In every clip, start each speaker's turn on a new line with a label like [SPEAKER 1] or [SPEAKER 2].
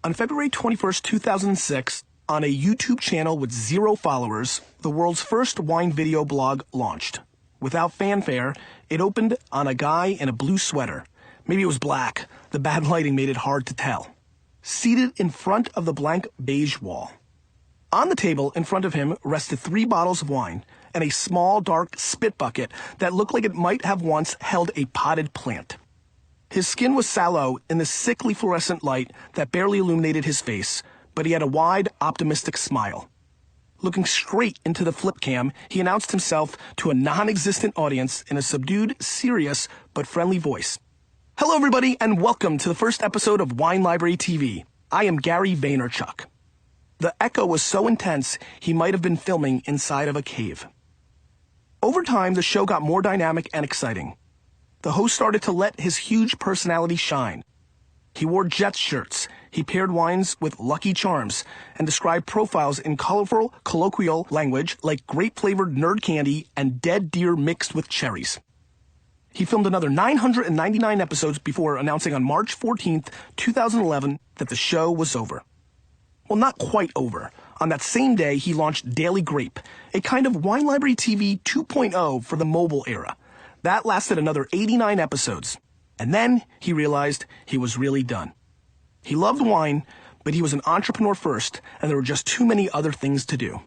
[SPEAKER 1] On February 21st, 2006, on a YouTube channel with 0 followers, the world's first wine video blog launched. Without fanfare, it opened on a guy in a blue sweater. Maybe it was black. The bad lighting made it hard to tell. Seated in front of the blank beige wall. On the table in front of him rested 3 bottles of wine and a small, dark spit bucket that looked like it might have once held a potted plant. His skin was sallow in the sickly fluorescent light that barely illuminated his face, but he had a wide, optimistic smile. Looking straight into the flip cam, he announced himself to a non-existent audience in a subdued, serious, but friendly voice. Hello, everybody, and welcome to the first episode of Wine Library TV. I am Gary Vaynerchuck. The echo was so intense, he might have been filming inside of a cave. Over time, the show got more dynamic and exciting. The host started to let his huge personality shine. He wore Jets shirts, he paired wines with Lucky Charms, and described profiles in colorful, colloquial language like grape-flavored nerd candy and dead deer mixed with cherries. He filmed another 999 episodes before announcing on March 14th, 2011 that the show was over. Well, not quite over. On that same day, he launched Daily Grape, a kind of Wine Library TV 2.0 for the mobile era. That lasted another 89 episodes. And then he realized he was really done. He loved wine, but he was an entrepreneur first, and there were just too many other things to do.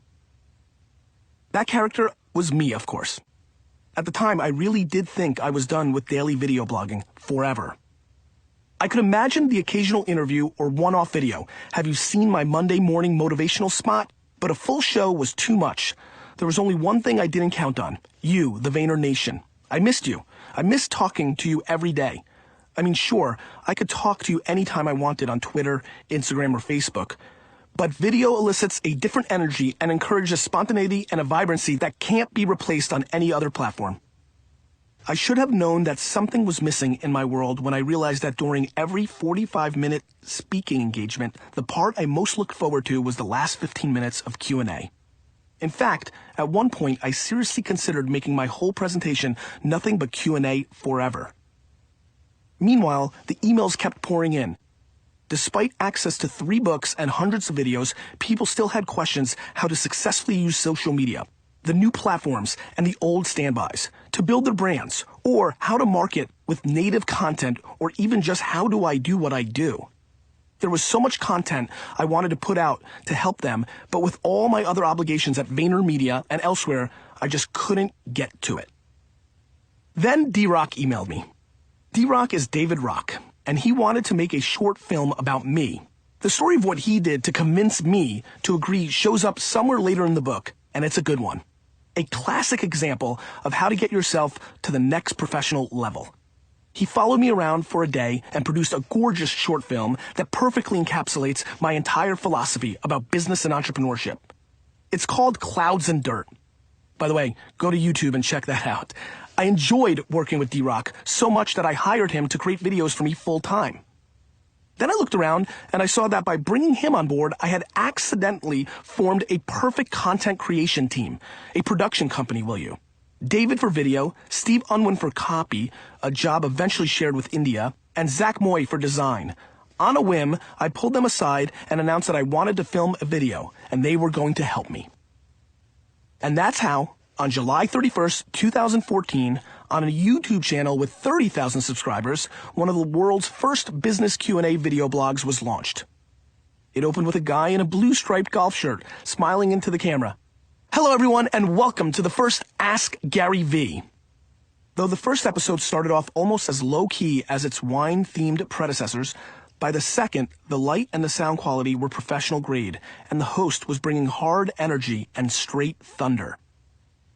[SPEAKER 1] That character was me, of course. At the time, I really did think I was done with daily video blogging forever. I could imagine the occasional interview or one-off video. Have you seen my Monday morning motivational spot? But a full show was too much. There was only one thing I didn't count on. You, the Vayner Nation. I missed you. I missed talking to you every day. I mean, sure, I could talk to you anytime I wanted on Twitter, Instagram, or Facebook. But video elicits a different energy and encourages spontaneity and a vibrancy that can't be replaced on any other platform. I should have known that something was missing in my world when I realized that during every 45-minute speaking engagement, the part I most looked forward to was the last 15 minutes of Q&A. In fact, at one point, I seriously considered making my whole presentation nothing but Q&A forever. Meanwhile, the emails kept pouring in. Despite access to 3 books and hundreds of videos, people still had questions how to successfully use social media, the new platforms, and the old standbys, to build their brands, or how to market with native content, or even just how do I do what I do. There was so much content I wanted to put out to help them, but with all my other obligations at VaynerMedia and elsewhere, I just couldn't get to it. Then D-Rock emailed me. D-Rock is David Rock, and he wanted to make a short film about me. The story of what he did to convince me to agree shows up somewhere later in the book, and it's a good one. A classic example of how to get yourself to the next professional level. He followed me around for a day and produced a gorgeous short film that perfectly encapsulates my entire philosophy about business and entrepreneurship. It's called Clouds and Dirt. By the way, go to YouTube and check that out. I enjoyed working with D-Rock so much that I hired him to create videos for me full-time. Then I looked around and I saw that by bringing him on board, I had accidentally formed a perfect content creation team, a production company, will you? David for video, Steve Unwin for copy, a job eventually shared with India, and Zach Moy for design. On a whim, I pulled them aside and announced that I wanted to film a video, and they were going to help me. And that's how, on July 31st, 2014, on a YouTube channel with 30,000 subscribers, one of the world's first business Q&A video blogs was launched. It opened with a guy in a blue striped golf shirt, smiling into the camera. Hello, everyone, and welcome to the first AskGaryVee. Though the first episode started off almost as low-key as its wine-themed predecessors, by the second, the light and the sound quality were professional grade, and the host was bringing hard energy and straight thunder.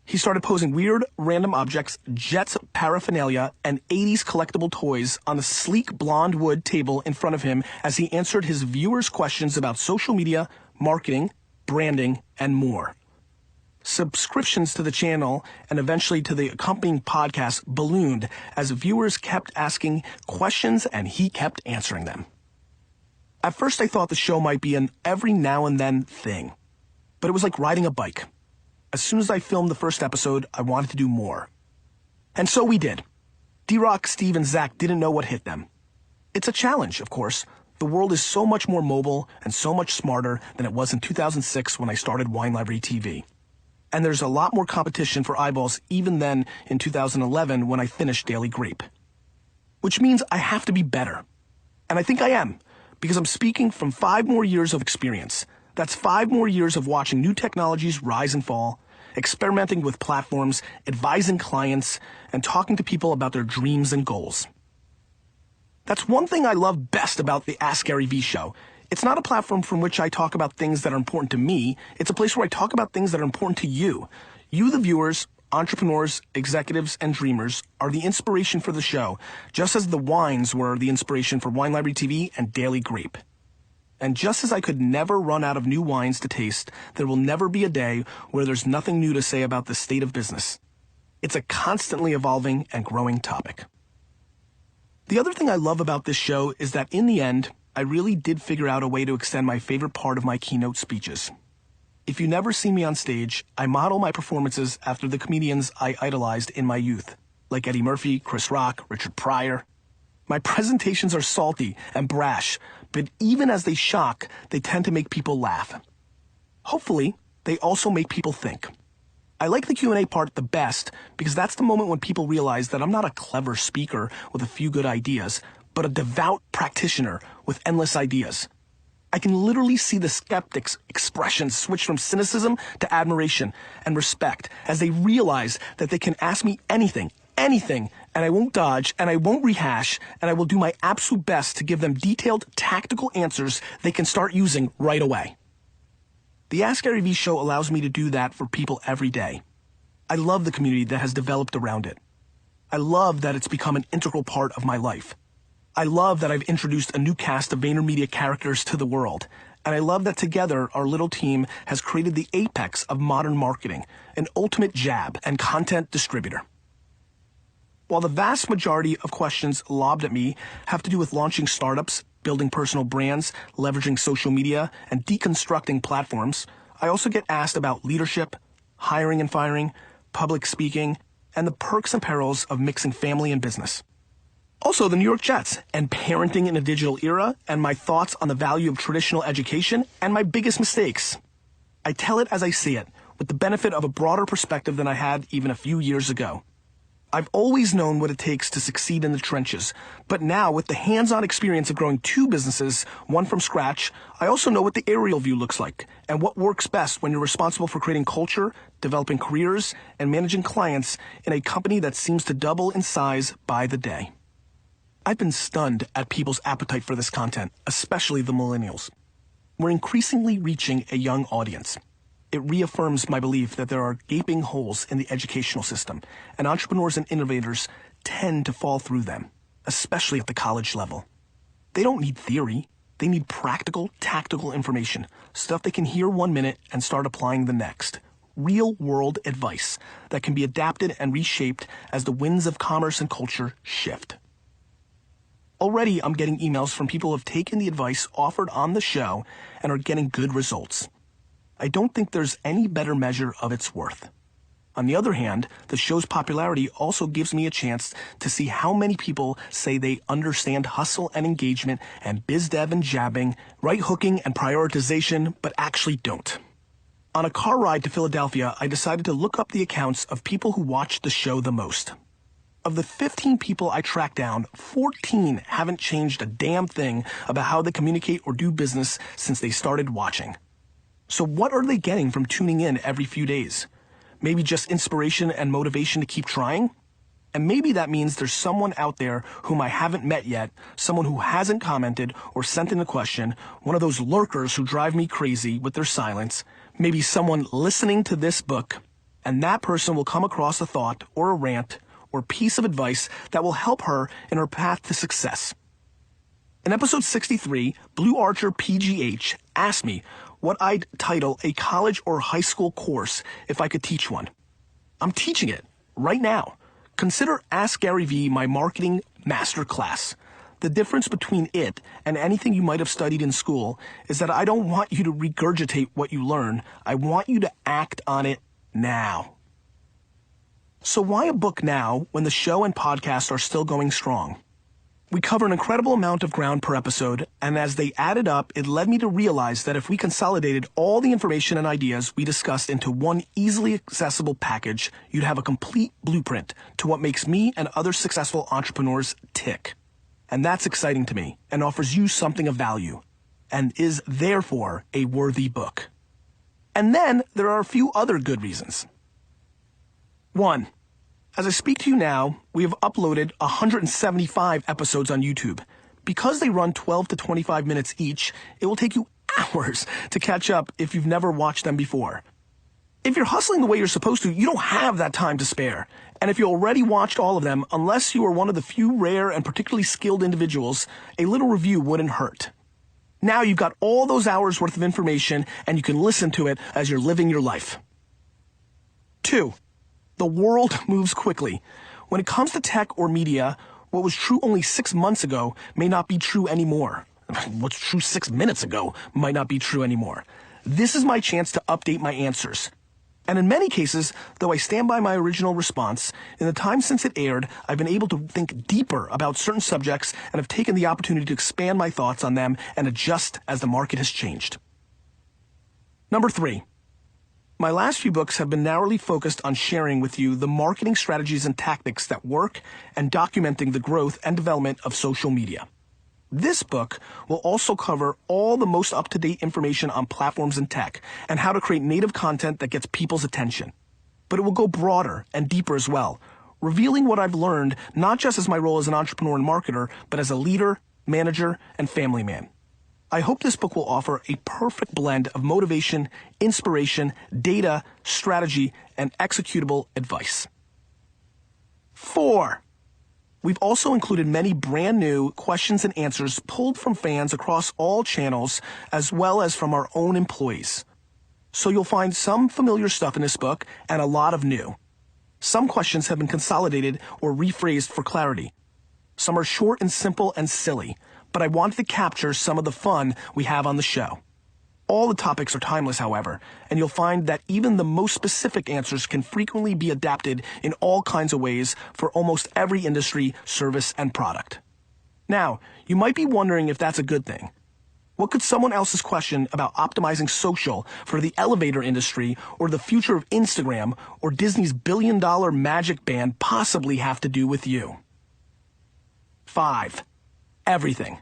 [SPEAKER 1] He started posing weird, random objects, Jets paraphernalia, and 80s collectible toys on the sleek blonde wood table in front of him as he answered his viewers' questions about social media, marketing, branding, and more. Subscriptions to the channel and eventually to the accompanying podcast ballooned as viewers kept asking questions and he kept answering them. At first, I thought the show might be an every now and then thing, but it was like riding a bike. As soon as I filmed the first episode, I wanted to do more. And so we did. D-Rock, Steve, and Zach didn't know what hit them. It's a challenge, of course. The world is so much more mobile and so much smarter than it was in 2006 when I started Wine Library TV. And there's a lot more competition for eyeballs even than in 2011 when I finished Daily Grape. Which means I have to be better. And I think I am, because I'm speaking from 5 more years of experience. That's 5 more years of watching new technologies rise and fall, experimenting with platforms, advising clients, and talking to people about their dreams and goals. That's one thing I love best about the AskGaryVee show. It's not a platform from which I talk about things that are important to me. It's a place where I talk about things that are important to you. You, the viewers, entrepreneurs, executives, and dreamers, are the inspiration for the show, just as the wines were the inspiration for Wine Library TV and Daily Grape. And just as I could never run out of new wines to taste, there will never be a day where there's nothing new to say about the state of business. It's a constantly evolving and growing topic. The other thing I love about this show is that in the end, I really did figure out a way to extend my favorite part of my keynote speeches. If you never see me on stage, I model my performances after the comedians I idolized in my youth, like Eddie Murphy, Chris Rock, Richard Pryor. My presentations are salty and brash, but even as they shock, they tend to make people laugh. Hopefully, they also make people think. I like the Q&A part the best because that's the moment when people realize that I'm not a clever speaker with a few good ideas, but a devout practitioner with endless ideas. I can literally see the skeptics' expressions switch from cynicism to admiration and respect as they realize that they can ask me anything, and I won't dodge, and I won't rehash, and I will do my absolute best to give them detailed, tactical answers they can start using right away. The AskGaryVee show allows me to do that for people every day. I love the community that has developed around it. I love that it's become an integral part of my life. I love that I've introduced a new cast of VaynerMedia characters to the world, and I love that together our little team has created the apex of modern marketing, an ultimate jab and content distributor. While the vast majority of questions lobbed at me have to do with launching startups, building personal brands, leveraging social media, and deconstructing platforms, I also get asked about leadership, hiring and firing, public speaking, and the perks and perils of mixing family and business. Also, the New York Jets, and parenting in a digital era, and my thoughts on the value of traditional education, and my biggest mistakes. I tell it as I see it, with the benefit of a broader perspective than I had even a few years ago. I've always known what it takes to succeed in the trenches, but now with the hands-on experience of growing 2 businesses, one from scratch, I also know what the aerial view looks like and what works best when you're responsible for creating culture, developing careers, and managing clients in a company that seems to double in size by the day. I've been stunned at people's appetite for this content, especially the millennials. We're increasingly reaching a young audience. It reaffirms my belief that there are gaping holes in the educational system, and entrepreneurs and innovators tend to fall through them, especially at the college level. They don't need theory. They need practical, tactical information, stuff they can hear 1 minute and start applying the next. Real-world advice that can be adapted and reshaped as the winds of commerce and culture shift. Already, I'm getting emails from people who have taken the advice offered on the show and are getting good results. I don't think there's any better measure of its worth. On the other hand, the show's popularity also gives me a chance to see how many people say they understand hustle and engagement and biz dev and jabbing, right hooking and prioritization, but actually don't. On a car ride to Philadelphia, I decided to look up the accounts of people who watched the show the most. Of the 15 people I tracked down, 14 haven't changed a damn thing about how they communicate or do business since they started watching. So what are they getting from tuning in every few days? Maybe just inspiration and motivation to keep trying? And maybe that means there's someone out there whom I haven't met yet, someone who hasn't commented or sent in a question, one of those lurkers who drive me crazy with their silence, maybe someone listening to this book, and that person will come across a thought or a rant or piece of advice that will help her in her path to success. In episode 63, Blue Archer PGH asked me what I'd title a college or high school course if I could teach one. I'm teaching it right now. Consider AskGaryVee my marketing masterclass. The difference between it and anything you might have studied in school is that I don't want you to regurgitate what you learn. I want you to act on it now. So why a book now when the show and podcast are still going strong? We cover an incredible amount of ground per episode, and as they added up, it led me to realize that if we consolidated all the information and ideas we discussed into one easily accessible package, you'd have a complete blueprint to what makes me and other successful entrepreneurs tick. And that's exciting to me and offers you something of value, and is therefore a worthy book. And then there are a few other good reasons. 1. As I speak to you now, we have uploaded 175 episodes on YouTube. Because they run 12 to 25 minutes each, it will take you hours to catch up if you've never watched them before. If you're hustling the way you're supposed to, you don't have that time to spare. And if you already watched all of them, unless you are one of the few rare and particularly skilled individuals, a little review wouldn't hurt. Now you've got all those hours worth of information, and you can listen to it as you're living your life. 2. The world moves quickly. When it comes to tech or media, what was true only 6 months ago may not be true anymore. What's true 6 minutes ago might not be true anymore. This is my chance to update my answers. And in many cases, though I stand by my original response, in the time since it aired, I've been able to think deeper about certain subjects and have taken the opportunity to expand my thoughts on them and adjust as the market has changed. Number 3. My last few books have been narrowly focused on sharing with you the marketing strategies and tactics that work and documenting the growth and development of social media. This book will also cover all the most up-to-date information on platforms and tech and how to create native content that gets people's attention. But it will go broader and deeper as well, revealing what I've learned not just as my role as an entrepreneur and marketer, but as a leader, manager, and family man. I hope this book will offer a perfect blend of motivation, inspiration, data, strategy, and executable advice. 4. We've also included many brand new questions and answers pulled from fans across all channels, as well as from our own employees. So you'll find some familiar stuff in this book and a lot of new. Some questions have been consolidated or rephrased for clarity. Some are short and simple and silly, but I wanted to capture some of the fun we have on the show. All the topics are timeless, however, and you'll find that even the most specific answers can frequently be adapted in all kinds of ways for almost every industry, service, and product. Now, you might be wondering if that's a good thing. What could someone else's question about optimizing social for the elevator industry or the future of Instagram or Disney's billion-dollar magic band possibly have to do with you? 5. Everything.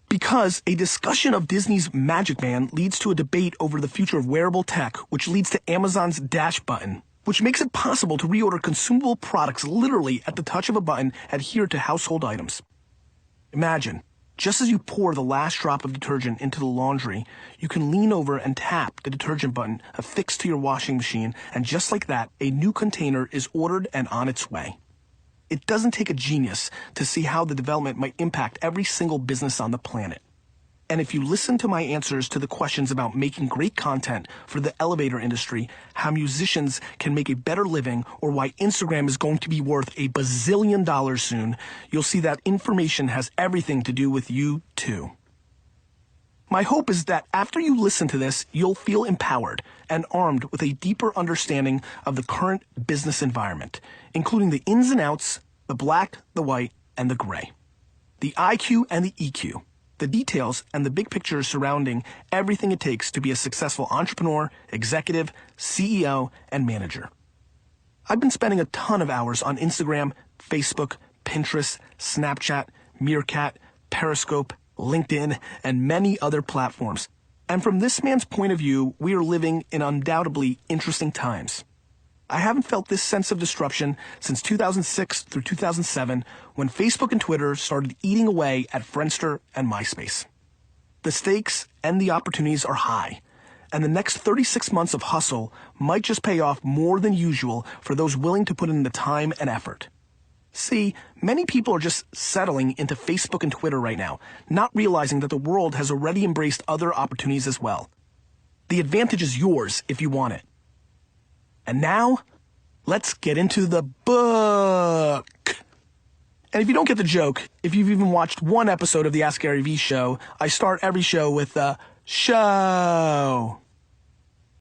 [SPEAKER 1] Because a discussion of Disney's Magic Band leads to a debate over the future of wearable tech, which leads to Amazon's Dash button, which makes it possible to reorder consumable products literally at the touch of a button adhered to household items. Imagine, just as you pour the last drop of detergent into the laundry, you can lean over and tap the detergent button affixed to your washing machine, and just like that, a new container is ordered and on its way. It doesn't take a genius to see how the development might impact every single business on the planet. And if you listen to my answers to the questions about making great content for the elevator industry, how musicians can make a better living, or why Instagram is going to be worth $1 bazillion soon, you'll see that information has everything to do with you too. My hope is that after you listen to this, you'll feel empowered and armed with a deeper understanding of the current business environment, including the ins and outs, the black, the white, and the gray, the IQ and the EQ, the details and the big picture surrounding everything it takes to be a successful entrepreneur, executive, CEO, and manager. I've been spending a ton of hours on Instagram, Facebook, Pinterest, Snapchat, Meerkat, Periscope, LinkedIn, and many other platforms. And from this man's point of view, we are living in undoubtedly interesting times. I haven't felt this sense of disruption since 2006 through 2007, when Facebook and Twitter started eating away at Friendster and MySpace. The stakes and the opportunities are high, and the next 36 months of hustle might just pay off more than usual for those willing to put in the time and effort. See, many people are just settling into Facebook and Twitter right now, not realizing that the world has already embraced other opportunities as well. The advantage is yours if you want it. And now, let's get into the book. And if you don't get the joke, if you've even watched one episode of the Ask Gary Vee show, I start every show with the show.